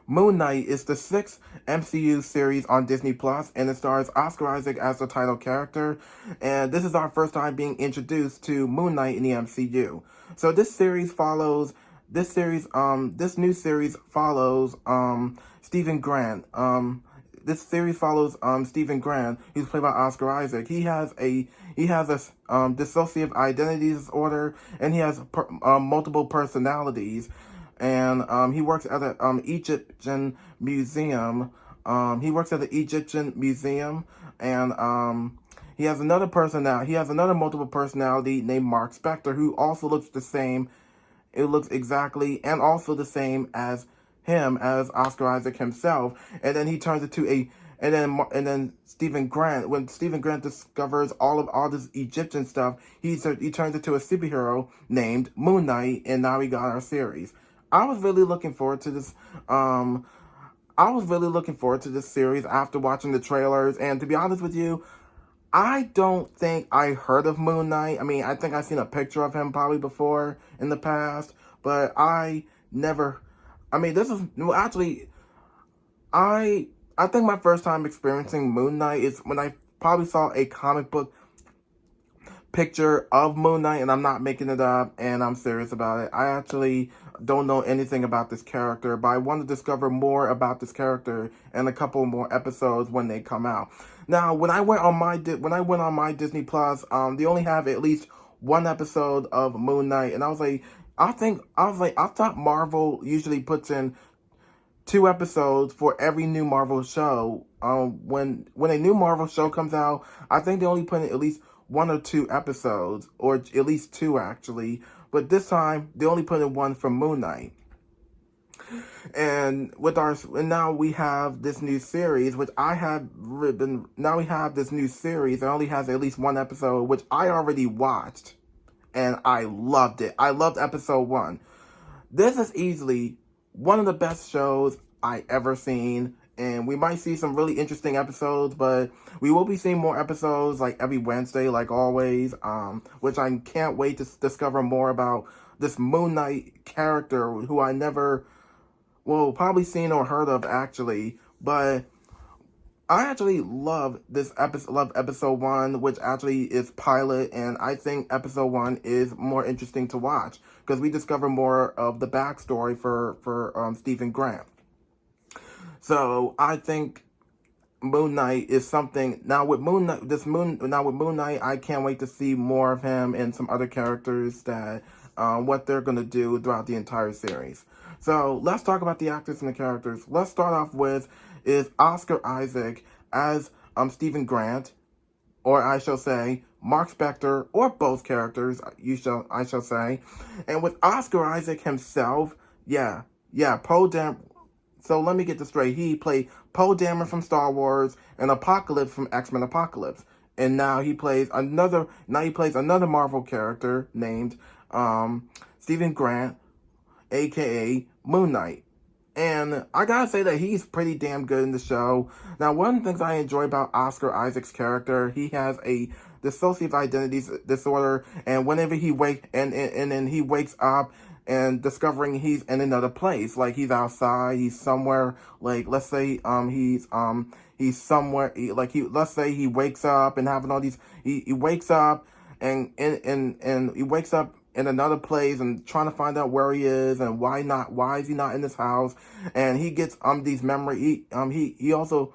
Moon Knight is the sixth MCU series on Disney Plus, and it stars Oscar Isaac as the title character. And this is our first time being introduced to Moon Knight in the MCU. So this new series follows Stephen Grant. This series follows Stephen Grant, who's played by Oscar Isaac. He has a dissociative identity disorder, and he has multiple personalities. And he works at an Egyptian museum. And he has another personality. He has another multiple personality named Mark Spector, who also looks the same. It looks exactly and also the same as him, as Oscar Isaac himself. And then he turns into a and then Stephen Grant, when Stephen Grant discovers all this Egyptian stuff, he turns into a superhero named Moon Knight, and now we got our series. I was really looking forward to this. I was really looking forward to this series after watching the trailers. And to be honest with you, I don't think I heard of Moon Knight. I mean, I think I've seen a picture of him probably before in the past, but I never. I mean, this is well, actually. I think my first time experiencing Moon Knight is when I probably saw a comic book picture of Moon Knight, and I'm not making it up, and I'm serious about it. I actually don't know anything about this character, but I want to discover more about this character in a couple more episodes when they come out. Now, when I went on my Disney Plus, they only have at least one episode of Moon Knight, and I thought Marvel usually puts in 2 episodes for every new Marvel show. When a new Marvel show comes out, I think they only put in at least 1 or 2 episodes, or at least 2 actually. But this time they only put in 1 for Moon Knight. And now we have this new series, which I have written. Now we have this new series that only has at least 1 episode, which I already watched, and I loved it. I loved episode 1. This is easily one of the best shows I ever seen, and we might see some really interesting episodes, but we will be seeing more episodes like every Wednesday, like always, which I can't wait to discover more about this Moon Knight character, who I never, well, probably seen or heard of actually, but I actually love episode 1, which actually is pilot, and I think episode 1 is more interesting to watch because we discover more of the backstory for Stephen Grant. So I think Moon Knight is something. Now with Moon Knight, I can't wait to see more of him and some other characters that what they're gonna do throughout the entire series. So let's talk about the actors and the characters. Let's start off with is Oscar Isaac as Stephen Grant, or I shall say Mark Spector, or both characters. I shall say, and with Oscar Isaac himself, Poe Dameron. So let me get this straight. He played Poe Dameron from Star Wars and Apocalypse from X-Men Apocalypse, and now he plays another Marvel character named Stephen Grant, aka Moon Knight. And I gotta say that he's pretty damn good in the show. Now, one of the things I enjoy about Oscar Isaac's character, he has a dissociative identity disorder, and whenever he then he wakes up and discovering he's in another place, like he's outside, he's somewhere, like let's say he's somewhere, let's say he wakes up and having all these, he wakes up and he wakes up in another place and trying to find out where he is and why is he not in this house, and he gets these memory he also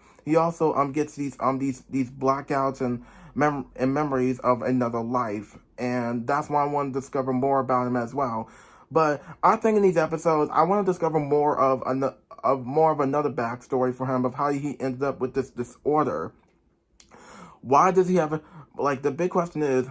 gets these blackouts and memories of another life, and that's why I want to discover more about him as well. But I think in these episodes I want to discover more of another backstory for him, of how he ended up with this disorder. Why does he have the big question is,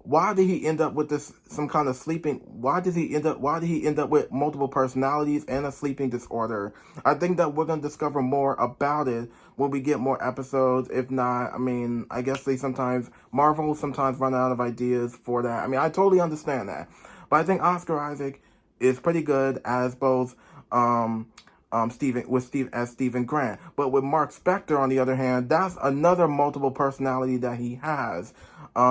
why did he end up with this, some kind of sleeping? Why did he end up with multiple personalities and a sleeping disorder? I think that we're going to discover more about it when we get more episodes. If not, I mean, I guess Marvel sometimes run out of ideas for that. I mean, I totally understand that. But I think Oscar Isaac is pretty good as both Stephen Grant. But with Mark Spector, on the other hand, that's another multiple personality that he has. With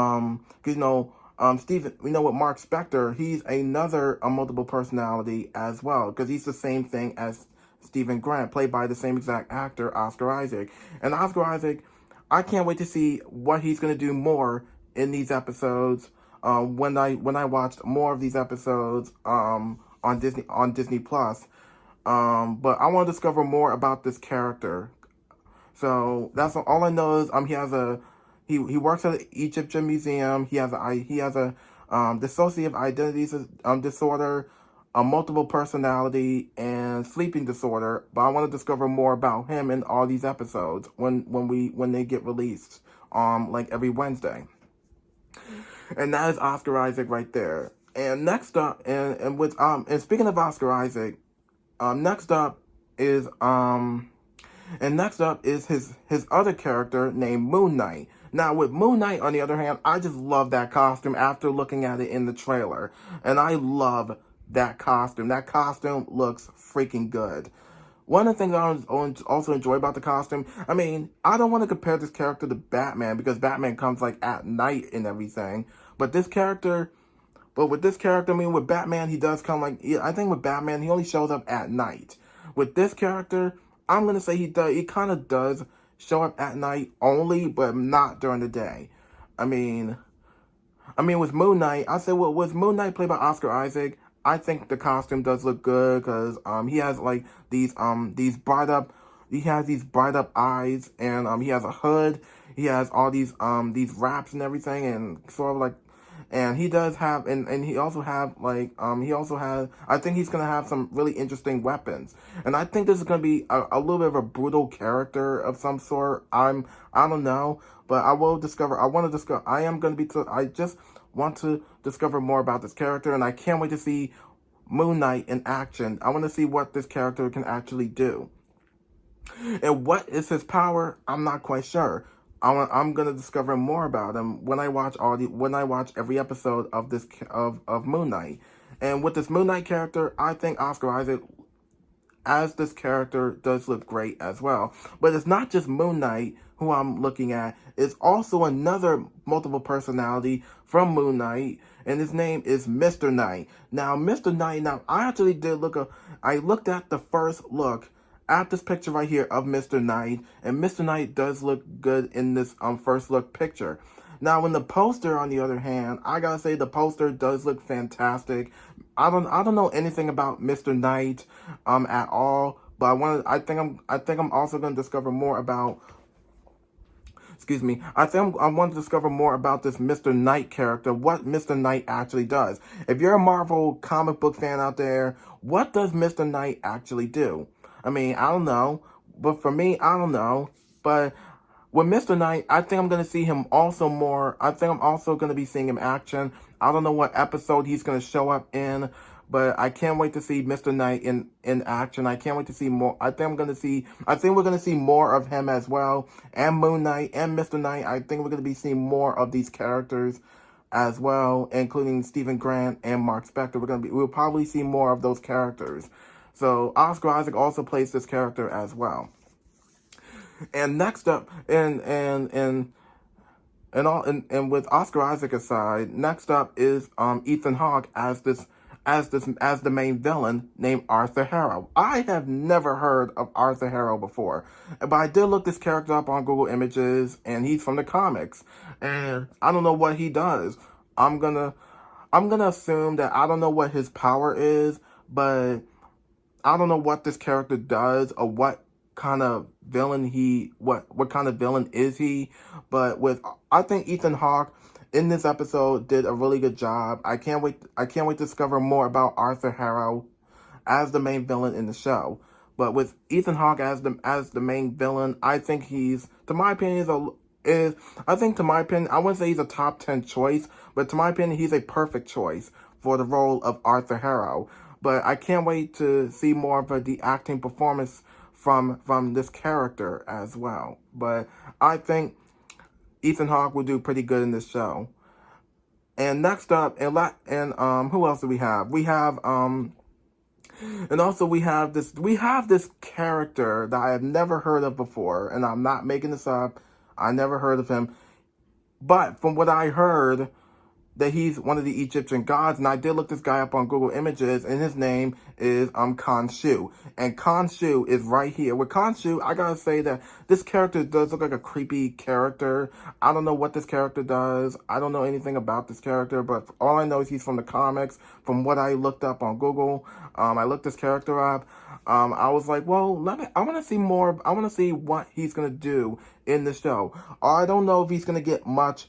Mark Spector, he's another multiple personality as well, because he's the same thing as Stephen Grant, played by the same exact actor, Oscar Isaac. And Oscar Isaac, I can't wait to see what he's going to do more in these episodes. When I watched more of these episodes on Disney Plus. But I want to discover more about this character. So that's all I know is he works at the Egyptian Museum. He has a dissociative identity disorder, a multiple personality, and sleeping disorder. But I want to discover more about him in all these episodes when they get released, like every Wednesday. And that is Oscar Isaac right there. And next up, and speaking of Oscar Isaac, next up is his other character named Moon Knight. Now, with Moon Knight, on the other hand, I just love that costume after looking at it in the trailer. And I love that costume. That costume looks freaking good. One of the things I also enjoy about the costume, I mean, I don't want to compare this character to Batman because Batman comes like at night and everything. But with this character, I mean, with Batman, he does come I think with Batman, he only shows up at night. With this character, I'm going to say he kind of does show up at night only, but not during the day. I mean, with Moon Knight, I say, well, with Moon Knight played by Oscar Isaac, I think the costume does look good because he has like these bright up eyes, and he has a hood. He has all these wraps and everything, and sort of like, and he does have, and he also have I think he's gonna have some really interesting weapons, and I think this is gonna be a little bit of a brutal character of some sort. I don't know, but I just want to discover more about this character, and I can't wait to see Moon Knight in action. I want to see what this character can actually do. And what is his power? I'm not quite sure. I'm gonna discover more about him when I watch every episode of Moon Knight. And with this Moon Knight character, I think Oscar Isaac as this character does look great as well. But it's not just Moon Knight who I'm looking at. It's also another multiple personality from Moon Knight, and his name is Mr. Knight. Now, Mr. Knight, I actually I looked at the first look at this picture right here of Mr. Knight, and Mr. Knight does look good in this first look picture. Now, in the poster, on the other hand, I gotta say the poster does look fantastic. I don't know anything about Mr. Knight at all, but I think I'm also gonna discover more about. Excuse me. I want to discover more about this Mr. Knight character, what Mr. Knight actually does. If you're a Marvel comic book fan out there, what does Mr. Knight actually do? I mean, I don't know, but for me, I don't know, but with Mr. Knight, I think I'm going to see him also more. I think I'm also going to be seeing him action. I don't know what episode he's going to show up in, but I can't wait to see Mr. Knight in action. I can't wait to see more. I think we're going to see more of him as well. And Moon Knight and Mr. Knight. I think we're going to be seeing more of these characters as well, including Stephen Grant and Mark Spector. We'll probably see more of those characters. So Oscar Isaac also plays this character as well. And next up, and with Oscar Isaac aside, next up is Ethan Hawke as the main villain named Arthur Harrow. I have never heard of Arthur Harrow before, but I did look this character up on Google Images, and he's from the comics, and I don't know what he does. I'm gonna assume that I don't know what his power is, but I don't know what this character does or what kind of villain what kind of villain is he. But I think Ethan Hawke in this episode did a really good job. I can't wait to discover more about Arthur Harrow as the main villain in the show. But with Ethan Hawke as the main villain, I think he's, to my opinion, I wouldn't say he's a top 10 choice, but to my opinion, he's a perfect choice for the role of Arthur Harrow. But I can't wait to see more of the acting performance from this character as well. But I think Ethan Hawke will do pretty good in this show. And next up, who else do we have? We have this character that I have never heard of before, and I'm not making this up. I never heard of him. But from what I heard, that he's one of the Egyptian gods, and I did look this guy up on Google Images, and his name is Khonshu, and Khonshu is right here. With Khonshu, I gotta say that this character does look like a creepy character. I don't know what this character does. I don't know anything about this character, but all I know is he's from the comics. From what I looked up on Google, I looked this character up. I was like, well, I want to see more. I want to see what he's gonna do in the show. I don't know if he's gonna get much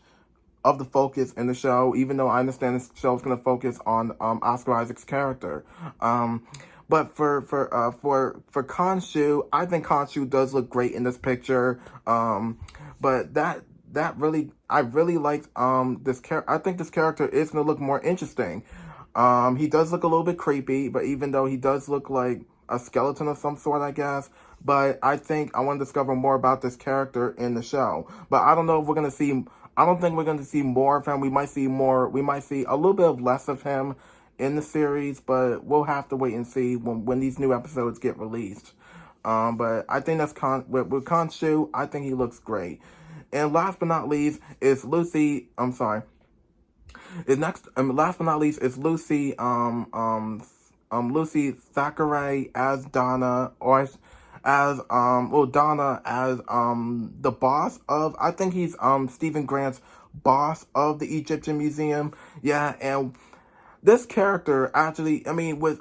of the focus in the show, even though I understand this show is going to focus on Oscar Isaac's character. But for Khonshu, I think Khonshu does look great in this picture. But that really, I really liked this character. I think this character is going to look more interesting. He does look a little bit creepy, but even though he does look like a skeleton of some sort, I guess. But I think I want to discover more about this character in the show. But I don't know if we're going to see. I don't think we're going to see more of him. We might see more. We might see a little bit of less of him in the series, but we'll have to wait and see when these new episodes get released. But I think that's with Khonshu. I think he looks great. And last but not least is Lucy. I'm sorry. Last but not least is Lucy. Lucy Thackeray as Donna, or Donna as the boss of, I think he's Stephen Grant's boss of the Egyptian Museum. Yeah, and this character actually, I mean, with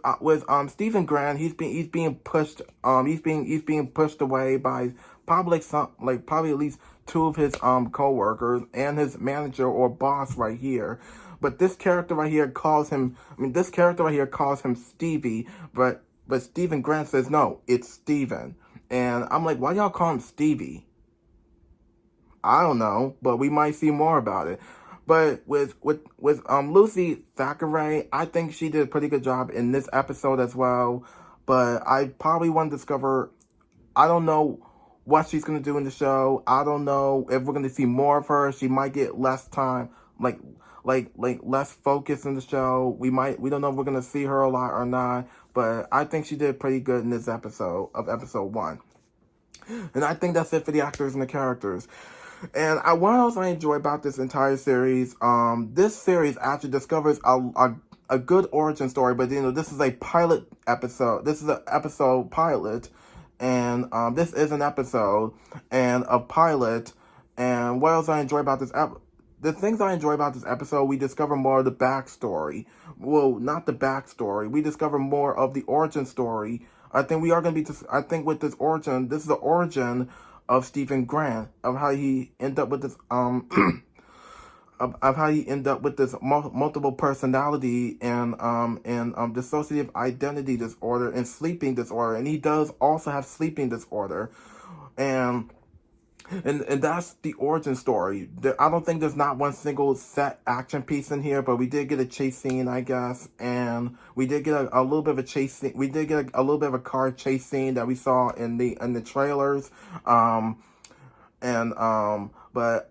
Stephen Grant, he's being pushed away by probably probably at least two of his co-workers and his manager or boss right here. But this character right here calls him Stevie, but Stephen Grant says, no, it's Steven. And I'm like, why y'all call him Stevie? I don't know, but we might see more about it. But with Lucy Thackeray, I think she did a pretty good job in this episode as well. But I probably want to discover, I don't know what she's going to do in the show. I don't know if we're going to see more of her. She might get less time, like less focus in the show. We don't know if we're going to see her a lot or not. But I think she did pretty good in this episode of episode 1. And I think that's it for the actors and the characters. And what else I enjoy about this entire series, this series actually discovers a good origin story, but this is a pilot episode. This is an episode pilot, and this is an episode and a pilot. And what else I enjoy about this episode? The things I enjoy about this episode, we discover more of the backstory. Well, not the backstory. We discover more of the origin story. I think we are going to be, I think with this origin, this is the origin of Stephen Grant, of how he ended up with this, of how he ended up with this multiple personality and dissociative identity disorder and sleeping disorder. And he does also have sleeping disorder. And that's the origin story. I don't think there's not one single set action piece in here, but we did get a chase scene, I guess, and we did get a little bit of a chase scene. We did get a little bit of a car chase scene that we saw in the trailers, but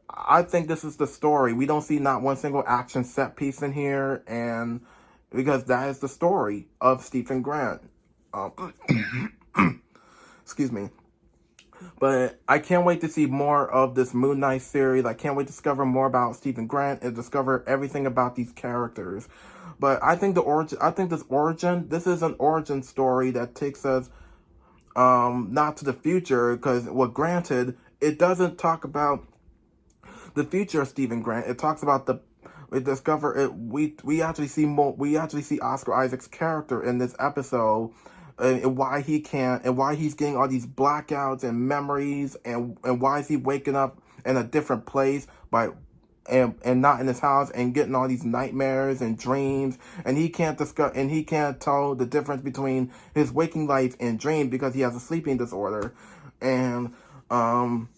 I think this is the story. We don't see not one single action set piece in here, and because that is the story of Stephen Grant. Excuse me. But I can't wait to see more of this Moon Knight series. I can't wait to discover more about Stephen Grant and discover everything about these characters. But I think this is an origin story that takes us not to the future, because, well, granted, it doesn't talk about the future of Stephen Grant. It talks about we actually see Oscar Isaac's character in this episode. And why he's getting all these blackouts and memories, and why is he waking up in a different place and not in his house, and getting all these nightmares and dreams, and he can't tell the difference between his waking life and dream because he has a sleeping disorder. And but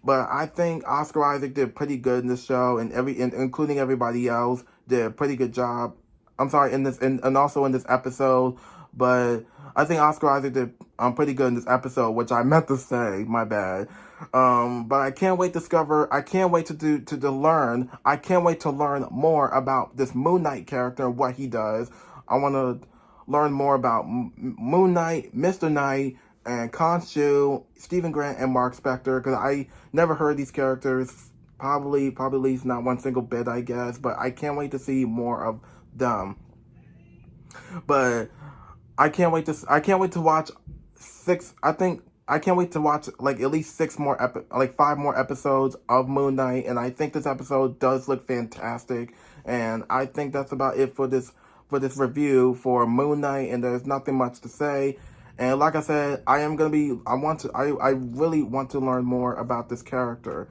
I think Oscar Isaac did pretty good in this show, and including everybody else did a pretty good job. I'm sorry, and also in this episode. But I think Oscar Isaac did pretty good in this episode, which I meant to say, my bad. But I can't wait to learn more about this Moon Knight character and what he does. I want to learn more about Moon Knight, Mr. Knight, and Khonshu, Stephen Grant, and Mark Spector, because I never heard these characters Probably at least not one single bit, I guess. But I can't wait to see more of them. But I can't wait to watch six. I can't wait to watch like at least like 5 more episodes of Moon Knight, and I think this episode does look fantastic. And I think that's about it for this review for Moon Knight. And there's nothing much to say. And like I said, I really want to learn more about this character.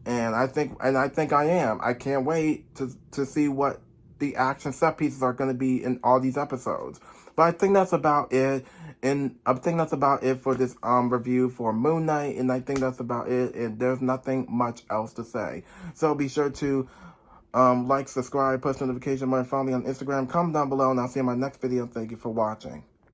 And I think I am. I can't wait to see what the action set pieces are going to be in all these episodes. But I think that's about it. And I think that's about it for this review for Moon Knight. And I think that's about it. And there's nothing much else to say. So be sure to like, subscribe, post notification, and follow me on Instagram. Comment down below, and I'll see you in my next video. Thank you for watching.